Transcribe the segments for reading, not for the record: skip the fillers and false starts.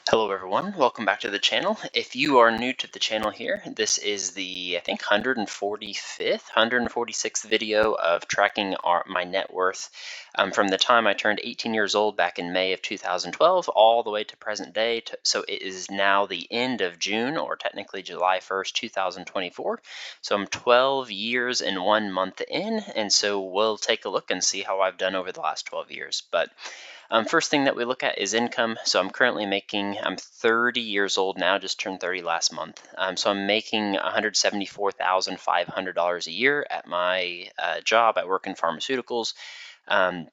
Hello everyone, welcome back to the channel. If you are new to the channel here, this is the, I think, 145th, 146th video of tracking my net worth from the time I turned 18 years old back in May of 2012 all the way to present day. So it is now the end of June, or technically July 1st, 2024. So I'm 12 years and 1 month in, and so we'll take a look and see how I've done over the last 12 years. But first thing that we look at is income. So I'm 30 years old now, just turned 30 last month. So I'm making $174,500 a year at my job. I work in pharmaceuticals. Um,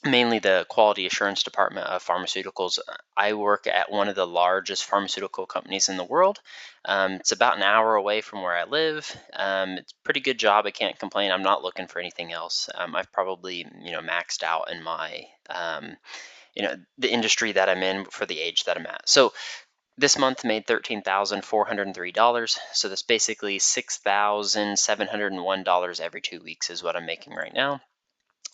Mainly the quality assurance department of pharmaceuticals. I work at one of the largest pharmaceutical companies in the world. It's about an hour away from where I live. It's a pretty good job. I can't complain. I'm not looking for anything else. I've probably maxed out in my the industry that I'm in for the age that I'm at. So this month made $13,403. So that's basically $6,701 every 2 weeks is what I'm making right now.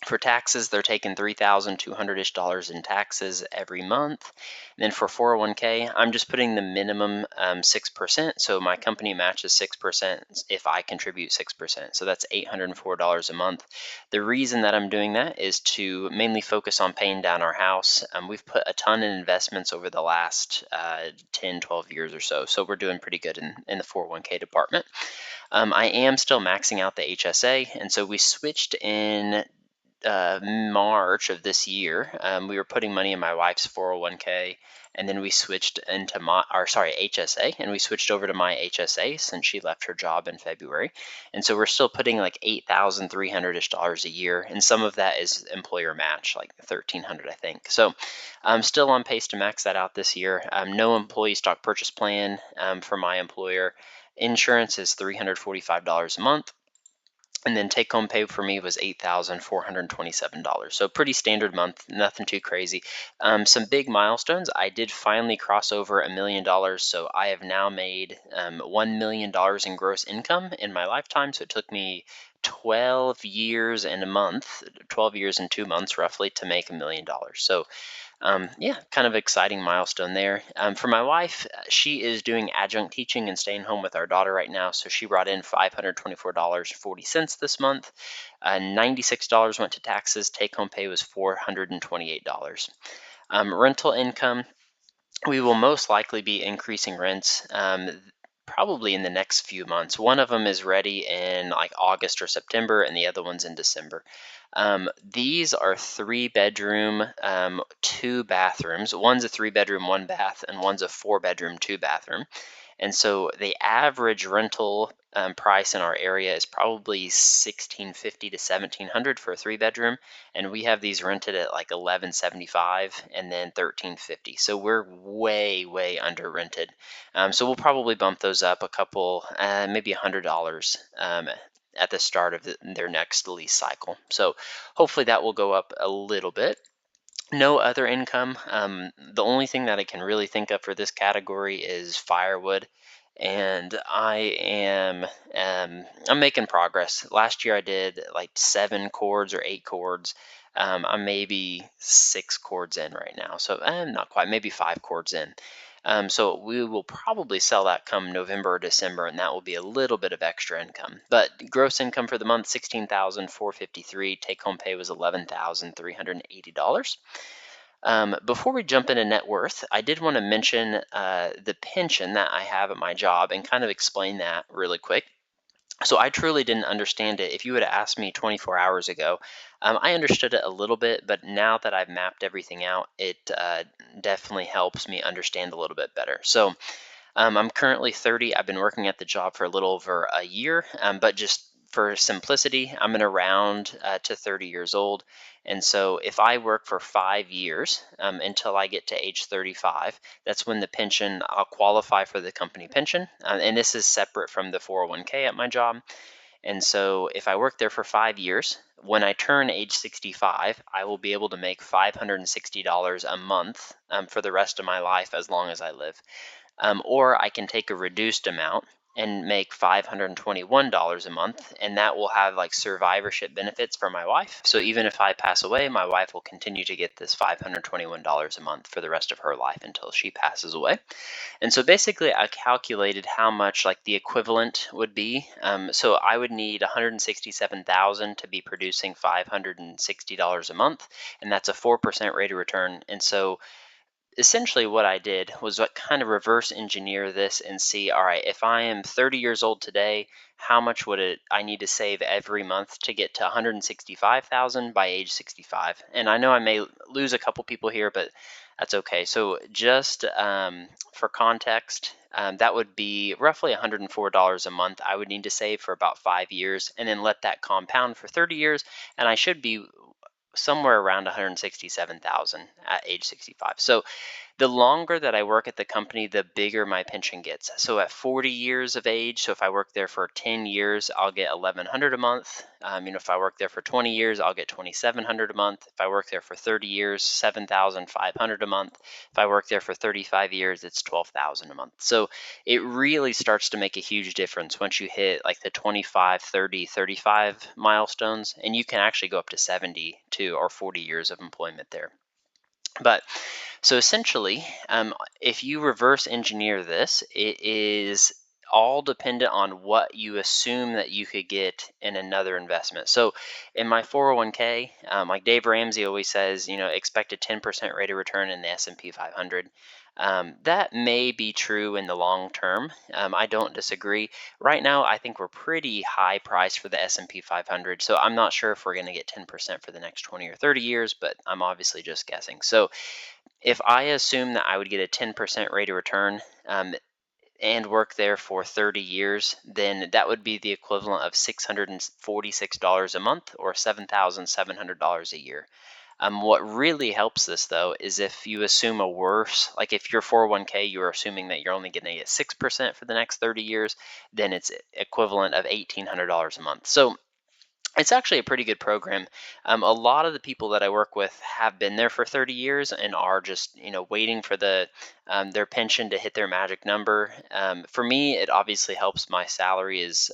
For taxes, they're taking $3,200-ish in taxes every month. And then for 401k, I'm just putting the minimum 6%. So my company matches 6% if I contribute 6%. So that's $804 a month. The reason that I'm doing that is to mainly focus on paying down our house. We've put a ton in investments over the last 10, 12 years or so. So we're doing pretty good in the 401k department. I am still maxing out the HSA. And so we switched in March of this year. We were putting money in my wife's 401k, and then we switched into HSA, and we switched over to my HSA since she left her job in February. And so we're still putting like $8,300-ish a year, and some of that is employer match, like $1,300, I think. So I'm still on pace to max that out this year. No employee stock purchase plan for my employer. Insurance is $345 a month. And then take home pay for me was $8,427. So pretty standard month, nothing too crazy. Some big milestones. I did finally cross over $1 million. So I have now made $1 million in gross income in my lifetime. So it took me 12 years and a month, 12 years and 2 months roughly to make $1 million. So yeah, kind of exciting milestone there. For my wife, she is doing adjunct teaching and staying home with our daughter right now. So she brought in $524.40 this month. $96 went to taxes. Take-home pay was $428. Rental income, we will most likely be increasing rents probably in the next few months. One of them is ready in like August or September, and the other one's in December. These are 3-bedroom, 2 bathrooms. One's a 3-bedroom, 1 bath, and one's a 4-bedroom, 2 bathroom. And so the average rental price in our area is probably $1,650 to $1,700 for a 3-bedroom, and we have these rented at like $1,175 and then $1,350. So we're way under rented. So we'll probably bump those up a couple, maybe $100 at the start of their next lease cycle. So hopefully that will go up a little bit. No other income. The only thing that I can really think of for this category is firewood, and I'm making progress. Last year I did like 7 cords or 8 cords. I'm maybe 6 cords in right now, so not quite, maybe 5 cords in. So we will probably sell that come November or December, and that will be a little bit of extra income. But gross income for the month, $16,453. Take-home pay was $11,380. Before we jump into net worth, I did want to mention the pension that I have at my job and kind of explain that really quick. So I truly didn't understand it. If you would have asked me 24 hours ago, I understood it a little bit, but now that I've mapped everything out, it definitely helps me understand a little bit better. So I'm currently 30. I've been working at the job for a little over a year, but just for simplicity, I'm going to round to 30 years old. And so if I work for 5 years until I get to age 35, that's when the pension, I'll qualify for the company pension. And this is separate from the 401k at my job. And so if I work there for 5 years, when I turn age 65, I will be able to make $560 a month for the rest of my life as long as I live. Or I can take a reduced amount and make $521 a month, and that will have like survivorship benefits for my wife. So even if I pass away, my wife will continue to get this $521 a month for the rest of her life until she passes away. And so basically, I calculated how much like the equivalent would be. So I would need 167,000 to be producing $560 a month, and that's a 4% rate of return. And so essentially what I did was what kind of reverse engineer this and see, all right, if I am 30 years old today, how much would it I need to save every month to get to 165,000 by age 65? And I know I may lose a couple people here, but that's okay. So just for context, that would be roughly $104 a month I would need to save for about 5 years, and then let that compound for 30 years, and I should be somewhere around 167,000 at age 65. So the longer that I work at the company, the bigger my pension gets. So at 40 years of age, so if I work there for 10 years, I'll get 1,100 a month. If I work there for 20 years, I'll get 2,700 a month. If I work there for 30 years, 7,500 a month. If I work there for 35 years, it's 12,000 a month. So it really starts to make a huge difference once you hit like the 25, 30, 35 milestones, and you can actually go up to 72 or 40 years of employment there. But so essentially, if you reverse engineer this, it is all dependent on what you assume that you could get in another investment. So in my 401k, like Dave Ramsey always says, expect a 10% rate of return in the S&P 500. That may be true in the long term. I don't disagree. Right now, I think we're pretty high priced for the S&P 500, so I'm not sure if we're going to get 10% for the next 20 or 30 years, but I'm obviously just guessing. So if I assume that I would get a 10% rate of return and work there for 30 years, then that would be the equivalent of $646 a month or $7,700 a year. What really helps this though is if you assume a worse, like if your 401k, you're assuming that you're only going to get 6% for the next 30 years, then it's equivalent of $1,800 a month. So it's actually a pretty good program. A lot of the people that I work with have been there for 30 years and are just, waiting for their pension to hit their magic number. For me, it obviously helps. My salary is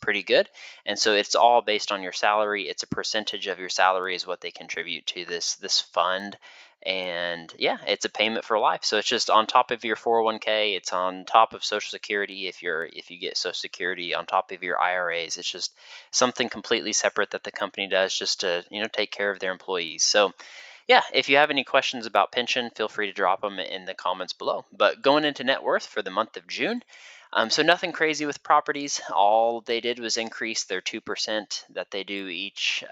pretty good, and so it's all based on your salary. It's a percentage of your salary is what they contribute to this fund. And yeah, it's a payment for life. So it's just on top of your 401k. It's on top of Social Security if you get Social Security, on top of your IRAs. It's just something completely separate that the company does just to take care of their employees. So yeah, if you have any questions about pension, feel free to drop them in the comments below. But going into net worth for the month of June, so nothing crazy with properties. All they did was increase their 2% that they do each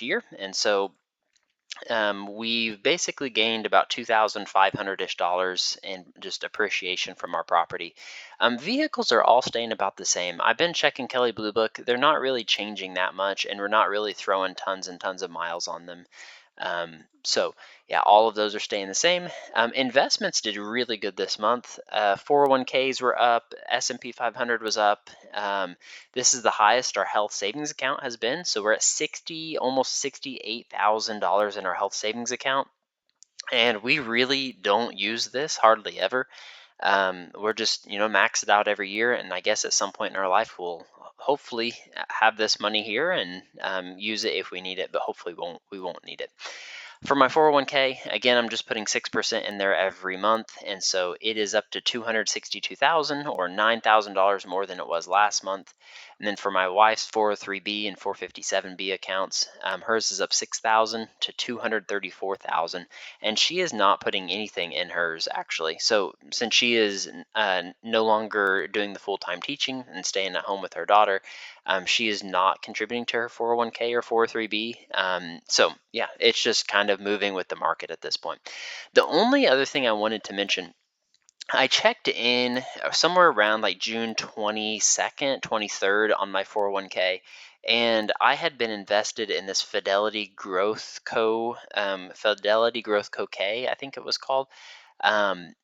year, and so we've basically gained about 2,500-ish dollars in just appreciation from our property. Vehicles are all staying about the same. I've been checking Kelley Blue Book. They're not really changing that much, and we're not really throwing tons and tons of miles on them. So yeah, all of those are staying the same. Investments did really good this month. 401ks were up. S&P 500 was up. This is the highest our health savings account has been. So we're at almost $68,000 in our health savings account. And we really don't use this hardly ever. We're just, max it out every year. And I guess at some point in our life, we'll hopefully have this money here and use it if we need it, but hopefully we won't need it. For my 401k, again, I'm just putting 6% in there every month, and so it is up to $262,000 or $9,000 more than it was last month. And then for my wife's 403b and 457b accounts, hers is up $6,000 to $234,000, and she is not putting anything in hers actually. So since she is no longer doing the full-time teaching and staying at home with her daughter, she is not contributing to her 401k or 403b. So yeah, it's just kind of moving with the market at this point. The only other thing I wanted to mention, I checked in somewhere around like June 22nd, 23rd on my 401k, and I had been invested in this Fidelity Growth Co K, I think it was called. Um,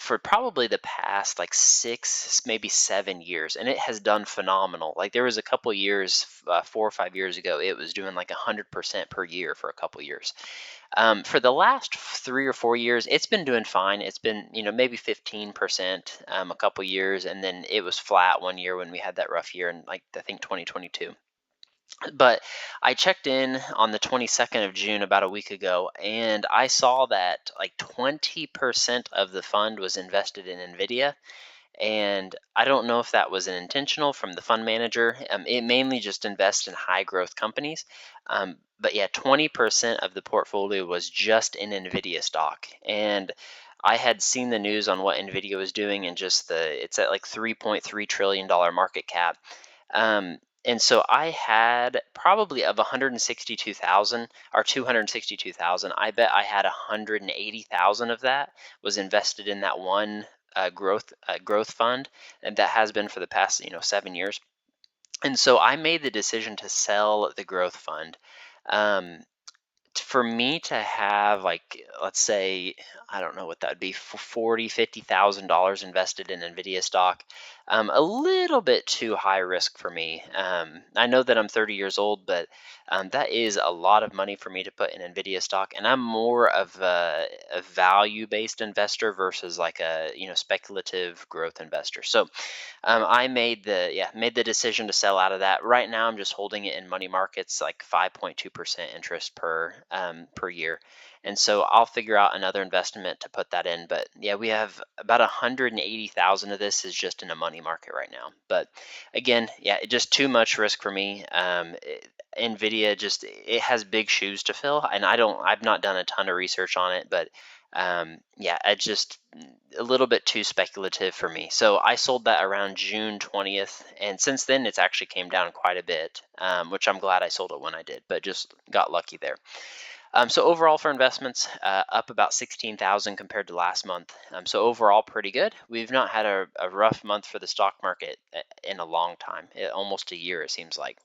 for probably the past like 6, maybe 7 years, and it has done phenomenal. Like there was a couple years, 4 or 5 years ago, it was doing like 100% per year for a couple years. For the last 3 or 4 years, it's been doing fine. It's been, maybe 15% a couple years, and then it was flat one year when we had that rough year in like I think 2022. But I checked in on the 22nd of June about a week ago, and I saw that like 20% of the fund was invested in Nvidia. And I don't know if that was an intentional from the fund manager. It mainly just invests in high growth companies. But yeah, 20% of the portfolio was just in Nvidia stock. And I had seen the news on what Nvidia was doing, and it's at like $3.3 trillion market cap. And so I had probably of 162,000 or 262,000, I bet I had 180,000 of that was invested in that one growth fund, and that has been for the past 7 years. And so I made the decision to sell the growth fund. Um, for me to have, like, let's say, I don't know what that would be, 40, $50,000 invested in Nvidia stock, a little bit too high risk for me. I know that I'm 30 years old, but that is a lot of money for me to put in Nvidia stock, and I'm more of a value-based investor versus like a speculative growth investor. So I made the decision to sell out of that. Right now, I'm just holding it in money markets, like 5.2% interest per year, and so I'll figure out another investment to put that in. But yeah, we have about 180,000 of this is just in a money market right now. But again, yeah, just too much risk for me. Nvidia just it has big shoes to fill, and I've not done a ton of research on it, but yeah, it just a little bit too speculative for me. So I sold that around June 20th, and since then it's actually came down quite a bit, which I'm glad I sold it when I did, but just got lucky there. So overall for investments, up about 16,000 compared to last month. So overall pretty good. We've not had a rough month for the stock market in a long time, almost a year it seems like.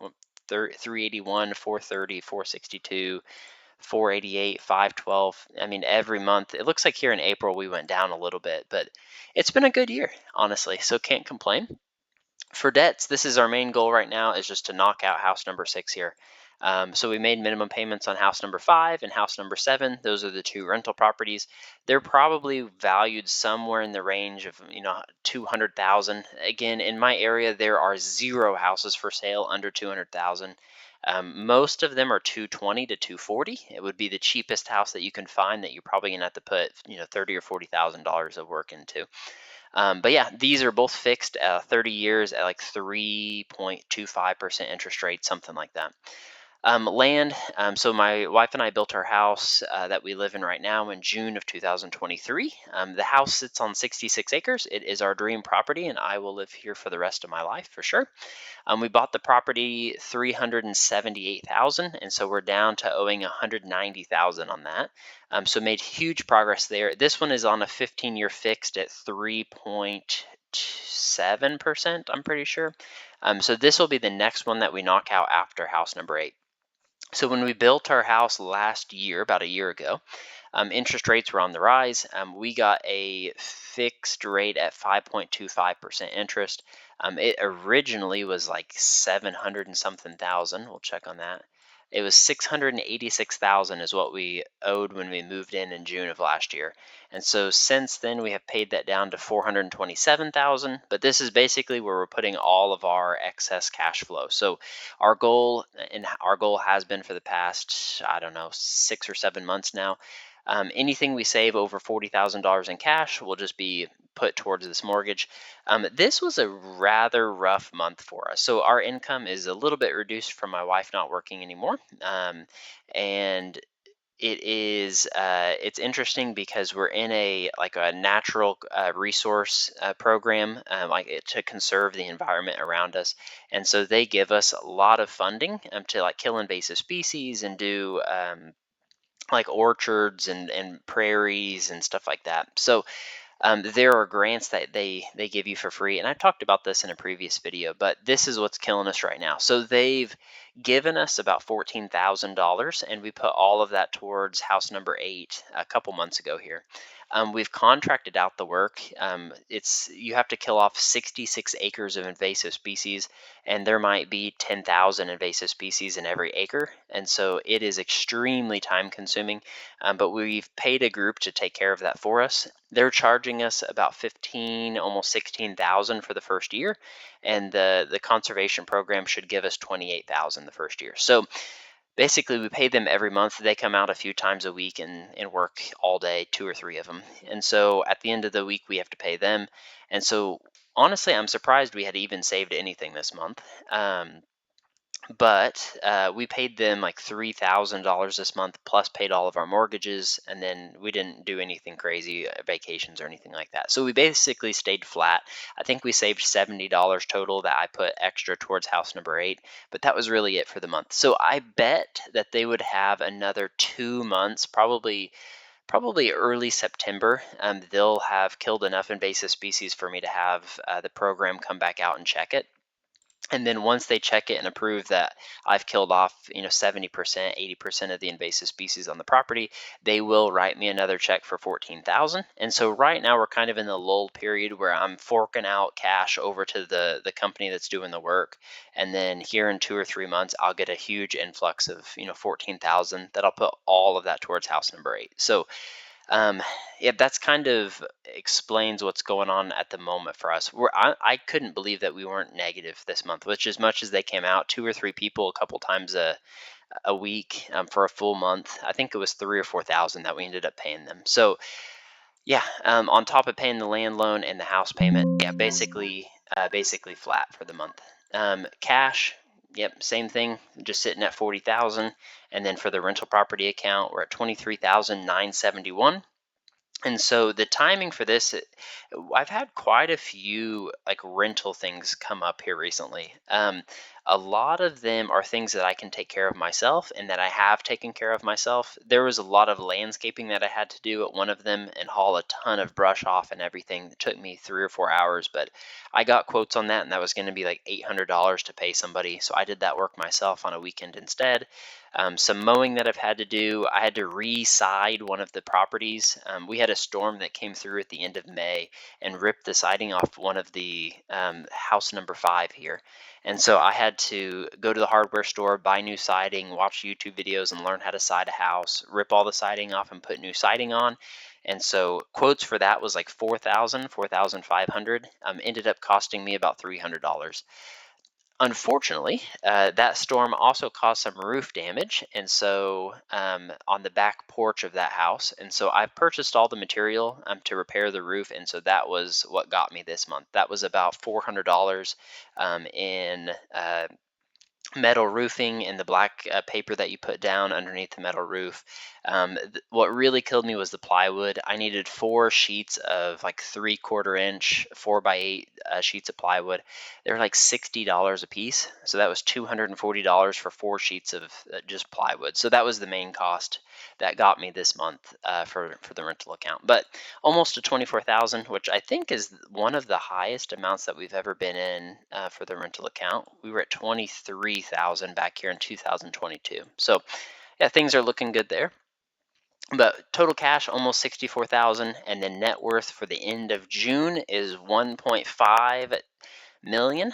381, 430, 462. 488, 512. I mean, every month. It looks like here in April we went down a little bit, but it's been a good year, honestly. So can't complain. For debts, this is our main goal right now, is just to knock out house number 6 here. So we made minimum payments on house number 5 and house number 7. Those are the two rental properties. They're probably valued somewhere in the range of 200,000. Again, in my area, there are 0 houses for sale under 200,000. Most of them are 220 to 240. It would be the cheapest house that you can find that you're probably gonna have to put 30 or $40,000 of work into. But yeah, these are both fixed 30 years at like 3.25% interest rate, something like that. Land. So my wife and I built our house that we live in right now in June of 2023. The house sits on 66 acres. It is our dream property, and I will live here for the rest of my life for sure. We bought the property 378,000, and so we're down to owing 190,000 on that. So made huge progress there. This one is on a 15-year fixed at 3.7%, I'm pretty sure. So this will be the next one that we knock out after house number 8. So when we built our house last year, about a year ago, interest rates were on the rise. We got a fixed rate at 5.25% interest. It originally was like 700 and something thousand. We'll check on that. It was 686,000 is what we owed when we moved in June of last year. And so since then we have paid that down to 427,000, but this is basically where we're putting all of our excess cash flow. So our goal has been for the past, I don't know, 6 or 7 months now. Anything we save over $40,000 in cash will just be put towards this mortgage. This was a rather rough month for us. So our income is a little bit reduced from my wife not working anymore. And it's interesting because we're in a natural resource program, to conserve the environment around us, and so they give us a lot of funding to like kill invasive species and do like orchards and prairies and stuff like that. So there are grants that they give you for free, and I talked about this in a previous video, but this is what's killing us right now. So they've given us about $14,000, and we put all of that towards house number 8 a couple months ago here. We've contracted out the work. You have to kill off 66 acres of invasive species, and there might be 10,000 invasive species in every acre, and so it is extremely time consuming. But we've paid a group to take care of that for us. They're charging us about 15, almost 16,000 for the first year, and the conservation program should give us 28,000 the first year. So basically, we pay them every month. They come out a few times a week and work all day, two or three of them. And so at the end of the week, we have to pay them. And so honestly, I'm surprised we had even saved anything this month. But we paid them like $3,000 this month, plus paid all of our mortgages, and then we didn't do anything crazy, vacations or anything like that. So we basically stayed flat. I think we saved $70 total that I put extra towards house number 8, but that was really it for the month. So I bet that they would have another 2 months, probably early September. They'll have killed enough invasive species for me to have the program come back out and check it. And then once they check it and approve that I've killed off, 70%, 80% of the invasive species on the property, they will write me another check for 14,000. And so right now we're kind of in the lull period where I'm forking out cash over to the company that's doing the work. And then here in 2 or 3 months, I'll get a huge influx of, 14,000 that I'll put all of that towards house number 8. So um, yeah, that's kind of explains what's going on at the moment for us. I couldn't believe that we weren't negative this month, which as much as they came out, two or three people a couple times a week for a full month. I think it was 3 or 4 thousand that we ended up paying them. So yeah, on top of paying the land loan and the house payment, yeah, basically flat for the month. Cash, yep, same thing, just sitting at 40,000, and then for the rental property account, we're at 23,971. And so the timing for this, I've had quite a few like rental things come up here recently. A lot of them are things that I can take care of myself and that I have taken care of myself. There was a lot of landscaping that I had to do at one of them and haul a ton of brush off and everything. It took me 3 or 4 hours, but I got quotes on that, and that was going to be like $800 to pay somebody. So I did that work myself on a weekend instead. Some mowing that I've had to do. I had to re-side one of the properties. We had a storm that came through at the end of May and ripped the siding off one of the house number 5 here. And so I had to go to the hardware store, buy new siding, watch YouTube videos, and learn how to side a house, rip all the siding off and put new siding on. And so quotes for that was like 4,500. Ended up costing me about $300. Unfortunately, that storm also caused some roof damage, and so on the back porch of that house. And so I purchased all the material to repair the roof, and so that was what got me this month. That was about $400 in metal roofing and the black paper that you put down underneath the metal roof. What really killed me was the plywood. I needed 4 sheets of like 3/4 inch 4x8 sheets of plywood. They were like $60 a piece, so that was $240 for 4 sheets of just plywood. So that was the main cost that got me this month for the rental account. But almost to 24,000, which I think is one of the highest amounts that we've ever been in for the rental account. We were at 23,000 back here in 2022. So yeah, things are looking good there. But total cash almost 64,000, and then net worth for the end of June is 1.5 million.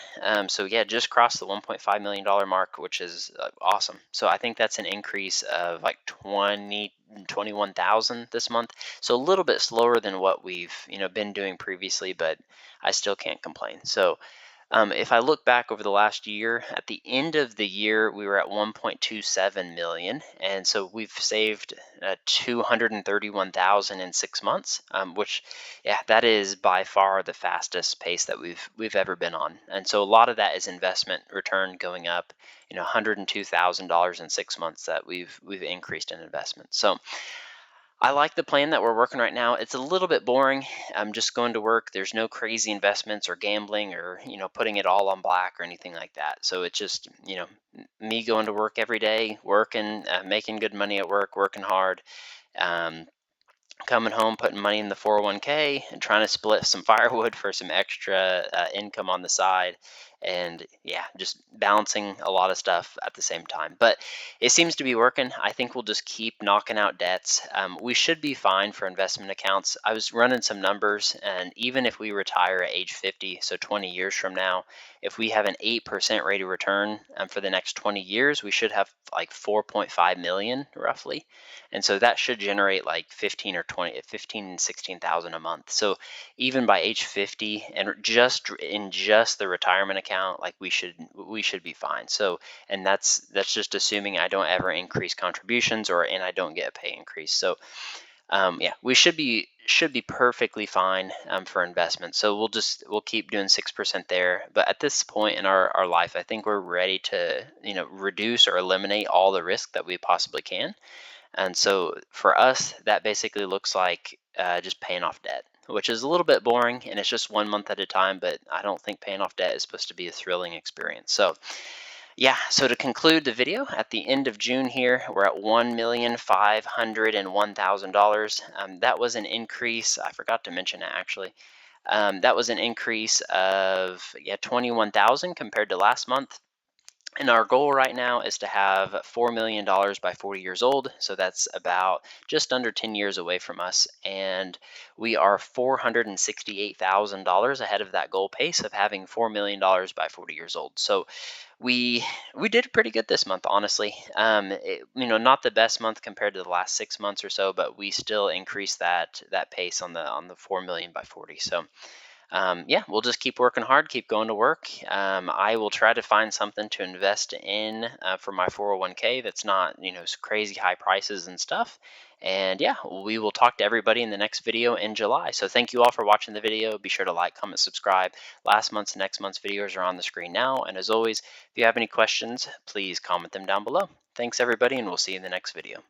So yeah, just crossed the $1.5 million mark, which is awesome. So I think that's an increase of like 21,000 this month. So a little bit slower than what we've been doing previously, but I still can't complain. So if I look back over the last year, at the end of the year, we were at 1.27 million, and so we've saved 231,000 in 6 months, which, yeah, that is by far the fastest pace that we've ever been on. And so a lot of that is investment return going up, $102,000 in 6 months that we've increased in investment. So I like the plan that we're working right now. It's a little bit boring. I'm just going to work. There's no crazy investments or gambling or, putting it all on black or anything like that. So it's just, me going to work every day, working, making good money at work, working hard, um, coming home, putting money in the 401k and trying to split some firewood for some extra income on the side. and yeah, just balancing a lot of stuff at the same time. But it seems to be working. I think we'll just keep knocking out debts. We should be fine for investment accounts. I was running some numbers, and even if we retire at age 50, so 20 years from now, if we have an 8% rate of return for the next 20 years, we should have like 4.5 million roughly. And so that should generate like 15 or 20, 15 and 16,000 a month. So even by age 50 and just the retirement account, like we should be fine. So, and that's just assuming I don't ever increase contributions and I don't get a pay increase. So yeah, we should be perfectly fine for investment. So we'll keep doing 6% there. But at this point in our life, I think we're ready to reduce or eliminate all the risk that we possibly can. And so for us, that basically looks like just paying off debt, which is a little bit boring, and it's just 1 month at a time. But I don't think paying off debt is supposed to be a thrilling experience. So yeah, so to conclude the video, at the end of June here, we're at $1,501,000. That was an increase. I forgot to mention it actually. That was an increase of 21,000 compared to last month. And our goal right now is to have $4 million by 40 years old. So that's about just under 10 years away from us. And we are $468,000 ahead of that goal pace of having $4 million by 40 years old. So we we did pretty good this month, honestly. Not the best month compared to the last 6 months or so, but we still increased that pace on the 4 million by 40. So yeah, we'll just keep working hard, keep going to work. I will try to find something to invest in for my 401k that's not, crazy high prices and stuff. And yeah, we will talk to everybody in the next video in July. So thank you all for watching the video. Be sure to like, comment, subscribe. Last month's and next month's videos are on the screen now. And as always, if you have any questions, please comment them down below. Thanks everybody, and we'll see you in the next video.